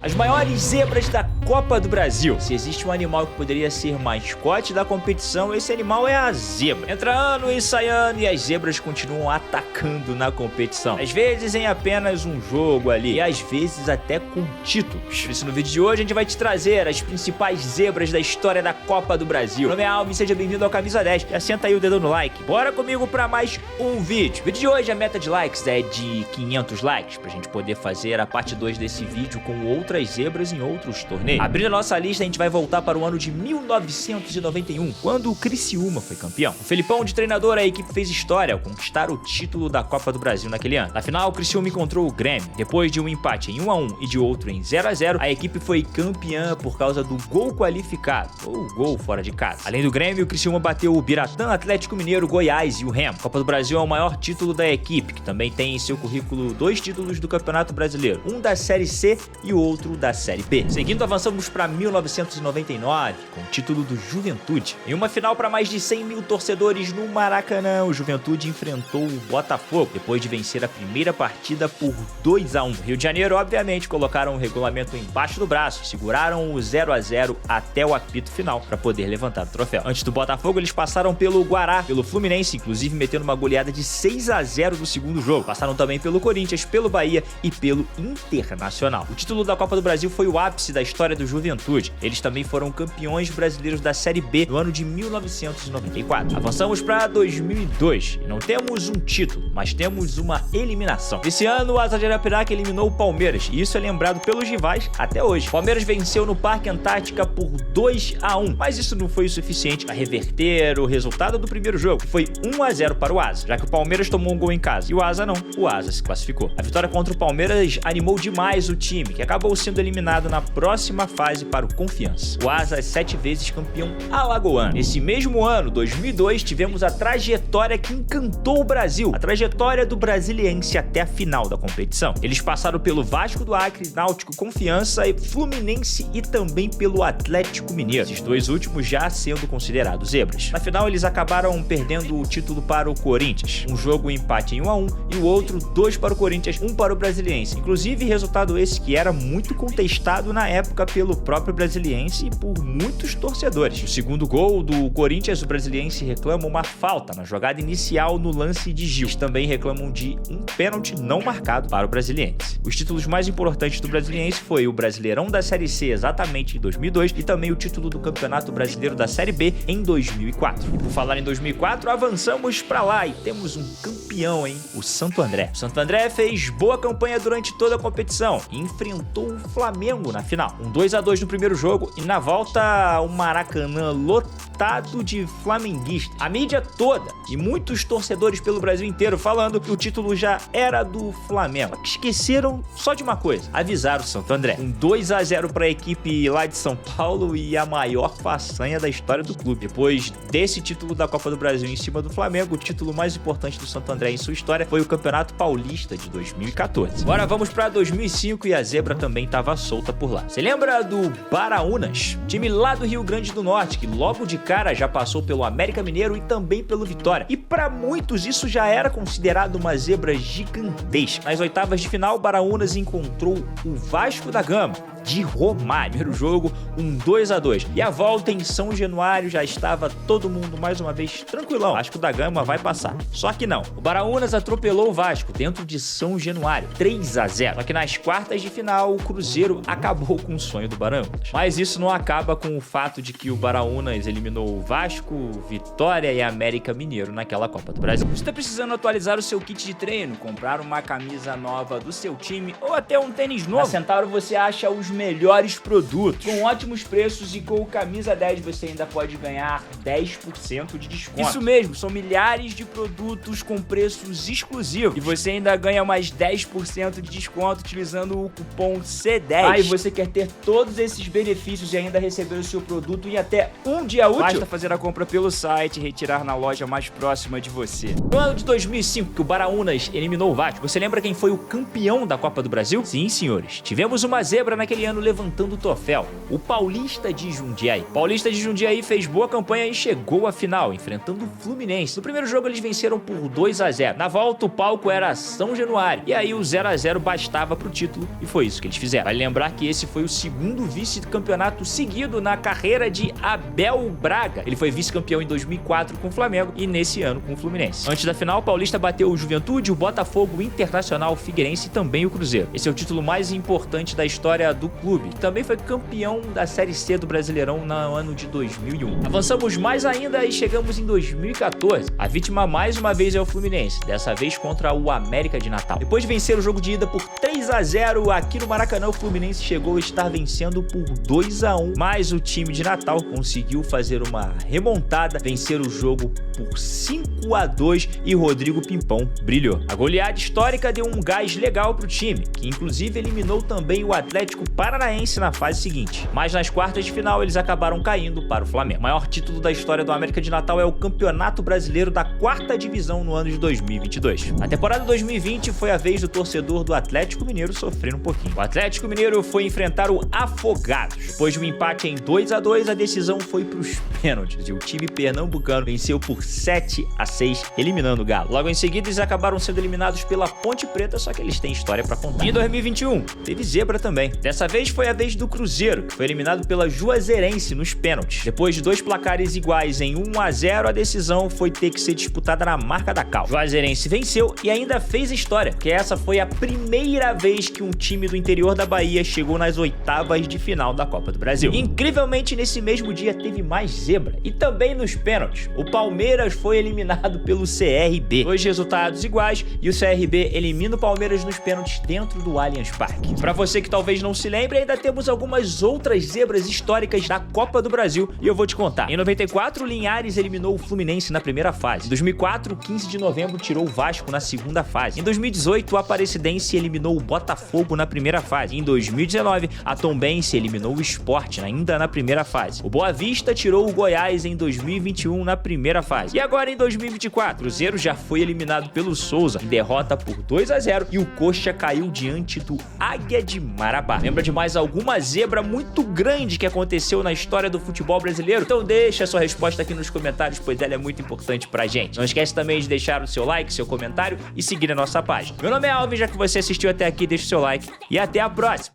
As maiores zebras da Copa do Brasil. Se existe um animal que poderia ser mascote da competição, esse animal é a zebra. Entra ano e sai ano e as zebras continuam atacando na competição. Às vezes em apenas um jogo ali e às vezes até com títulos. Por isso no vídeo de hoje a gente vai te trazer as principais zebras da história da Copa do Brasil. Meu nome é Alvin, seja bem-vindo ao Camisa 10. Já senta aí o dedo no like. Bora comigo pra mais um vídeo. No vídeo de hoje a meta de likes é de 500 likes pra gente poder fazer a parte 2 desse vídeo com outras zebras em outros torneios. Abrindo a nossa lista, a gente vai voltar para o ano de 1991, quando o Criciúma foi campeão. O Felipão de treinador, a equipe fez história ao conquistar o título da Copa do Brasil naquele ano. Na final, o Criciúma encontrou o Grêmio. Depois de um empate em 1 a 1 e de outro em 0 a 0, a equipe foi campeã por causa do gol qualificado, ou gol fora de casa. Além do Grêmio, o Criciúma bateu o Biratã, Atlético Mineiro, Goiás e o Remo. A Copa do Brasil é o maior título da equipe, que também tem em seu currículo 2 títulos do Campeonato Brasileiro, um da Série C e o outro da Série B. Seguindo, avançamos para 1999, com o título do Juventude. Em uma final para mais de 100 mil torcedores no Maracanã, o Juventude enfrentou o Botafogo, depois de vencer a primeira partida por 2 a 1. No Rio de Janeiro, obviamente, colocaram o regulamento embaixo do braço, seguraram o 0 a 0 até o apito final para poder levantar o troféu. Antes do Botafogo, eles passaram pelo Guará, pelo Fluminense, inclusive metendo uma goleada de 6 a 0 no segundo jogo. Passaram também pelo Corinthians, pelo Bahia e pelo Internacional. O título da Copa do Brasil foi o ápice da história do Juventude. Eles também foram campeões brasileiros da Série B no ano de 1994. Avançamos para 2002 e não temos um título, mas temos uma eliminação. Esse ano, o Asa de Arapiraca eliminou o Palmeiras e isso é lembrado pelos rivais até hoje. O Palmeiras venceu no Parque Antártica por 2 a 1, mas isso não foi o suficiente para reverter o resultado do primeiro jogo, que foi 1 a 0 para o Asa, já que o Palmeiras tomou um gol em casa e o Asa não. O Asa se classificou. A vitória contra o Palmeiras animou demais o time, que acabou sendo eliminado na próxima fase para o Confiança. O Asa é 7 vezes campeão alagoano. Nesse mesmo ano, 2002, tivemos a trajetória que encantou o Brasil, a trajetória do Brasiliense até a final da competição. Eles passaram pelo Vasco do Acre, Náutico, Confiança e Fluminense e também pelo Atlético Mineiro, esses dois últimos já sendo considerados zebras. Na final, eles acabaram perdendo o título para o Corinthians, um jogo empate em 1 a 1 e o outro 2 para o Corinthians, 1 para o Brasiliense. Inclusive, resultado esse que era muito contestado na época pelo próprio Brasiliense e por muitos torcedores. No segundo gol do Corinthians, o Brasiliense reclama uma falta na jogada inicial no lance de Gil. Eles também reclamam de um pênalti não marcado para o Brasiliense. Os títulos mais importantes do Brasiliense foi o Brasileirão da Série C exatamente em 2002 e também o título do Campeonato Brasileiro da Série B em 2004. E por falar em 2004, avançamos para lá e temos um campeão, hein? O Santo André. O Santo André fez boa campanha durante toda a competição e enfrentou o Flamengo na final. Um 2 a 2 no primeiro jogo e na volta o Maracanã lotado de flamenguistas. A mídia toda e muitos torcedores pelo Brasil inteiro falando que o título já era do Flamengo. Esqueceram só de uma coisa: avisar o Santo André. Um 2 a 0 para a equipe lá de São Paulo e a maior façanha da história do clube. Depois desse título da Copa do Brasil em cima do Flamengo, o título mais importante do Santo André em sua história foi o Campeonato Paulista de 2014. Agora vamos para 2005 e a zebra também estava solta por lá. Você lembra do Baraunas? Time lá do Rio Grande do Norte, que logo de cara já passou pelo América Mineiro e também pelo Vitória. E para muitos isso já era considerado uma zebra gigantesca. Nas oitavas de final, o Baraunas encontrou o Vasco da Gama de Romário. Primeiro jogo, um 2 a 2. E a volta em São Januário já estava todo mundo mais uma vez tranquilão. Vasco da Gama vai passar. Só que não. O Baraunas atropelou o Vasco dentro de São Januário, 3 a 0. Só que nas quartas de final, o Cruzeiro acabou com o sonho do Baraunas. Mas isso não acaba com o fato de que o Baraunas eliminou o Vasco, Vitória e América Mineiro naquela Copa do Brasil. Você está precisando atualizar o seu kit de treino, comprar uma camisa nova do seu time ou até um tênis novo? Na Centauro você acha os melhores produtos, com ótimos preços, e com o Camisa 10 você ainda pode ganhar 10% de desconto. Isso mesmo, são milhares de produtos com preços exclusivos e você ainda ganha mais 10% de desconto utilizando o cupom C10. E você quer ter todos esses benefícios e ainda receber o seu produto em até um dia útil? Basta fazer a compra pelo site e retirar na loja mais próxima de você. No ano de 2005, que o Baraunas eliminou o Vasco, você lembra quem foi o campeão da Copa do Brasil? Sim, senhores, tivemos uma zebra naquele naquele ano levantando o troféu, o Paulista de Jundiaí. O Paulista de Jundiaí fez boa campanha e chegou à final, enfrentando o Fluminense. No primeiro jogo eles venceram por 2-0. Na volta o palco era São Januário, e aí o 0-0 bastava pro título, e foi isso que eles fizeram. Vale lembrar que esse foi o segundo vice-campeonato seguido na carreira de Abel Braga. Ele foi vice-campeão em 2004 com o Flamengo e nesse ano com o Fluminense. Antes da final, o Paulista bateu o Juventude, o Botafogo, o Internacional, o Figueirense e também o Cruzeiro. Esse é o título mais importante da história do clube, que também foi campeão da Série C do Brasileirão no ano de 2001. Avançamos mais ainda e chegamos em 2014. A vítima mais uma vez é o Fluminense, dessa vez contra o América de Natal. Depois de vencer o jogo de ida por 3-0 aqui no Maracanã, o Fluminense chegou a estar vencendo por 2-1, mas o time de Natal conseguiu fazer uma remontada, vencer o jogo por 5-2 e Rodrigo Pimpão brilhou. A goleada histórica deu um gás legal pro time, que inclusive eliminou também o Atlético Paranaense na fase seguinte. Mas nas quartas de final eles acabaram caindo para o Flamengo. O maior título da história do América de Natal é o Campeonato Brasileiro da 4ª Divisão no ano de 2022. A temporada 2020 foi a vez do torcedor do Atlético Mineiro sofrer um pouquinho. O Atlético Mineiro foi enfrentar o Afogados. Depois de um empate em 2-2, a decisão foi para os pênaltis e o time pernambucano venceu por 7-6, eliminando o Galo. Logo em seguida, eles acabaram sendo eliminados pela Ponte Preta, só que eles têm história pra contar. E em 2021, teve zebra também. Dessa vez foi a vez do Cruzeiro, que foi eliminado pela Juazeirense nos pênaltis. Depois de 2 placares iguais em 1-0, a decisão foi ter que ser disputada na marca da cal. Juazeirense venceu e ainda fez história, porque essa foi a primeira vez que um time do interior da Bahia chegou nas oitavas de final da Copa do Brasil. Incrivelmente, nesse mesmo dia teve mais zebra. E também nos pênaltis, o Palmeiras foi eliminado pelo CRB. 2 resultados iguais e o CRB elimina o Palmeiras nos pênaltis dentro do Allianz Parque. Pra você que talvez não se lembre, ainda temos algumas outras zebras históricas da Copa do Brasil e eu vou te contar. Em 94, o Linhares eliminou o Fluminense na primeira fase. Em 2004, 15 de novembro tirou o Vasco na segunda fase. Em 2018, o Aparecidense eliminou o Botafogo na primeira fase. Em 2019, a Tombense eliminou o Sport ainda na primeira fase. O Boa Vista tirou o Goiás em 2021 na primeira fase. E agora em 2024, o Cruzeiro já foi eliminado pelo Souza em derrota por 2-0 e o Coxa caiu diante do Águia de Marabá. Lembra de mais alguma zebra muito grande que aconteceu na história do futebol brasileiro? Então deixa a sua resposta aqui nos comentários, pois ela é muito importante pra gente. Não esquece também de deixar o seu like, seu comentário e seguir a nossa página. Meu nome é Alvin, já que você assistiu até aqui, deixa o seu like e até a próxima!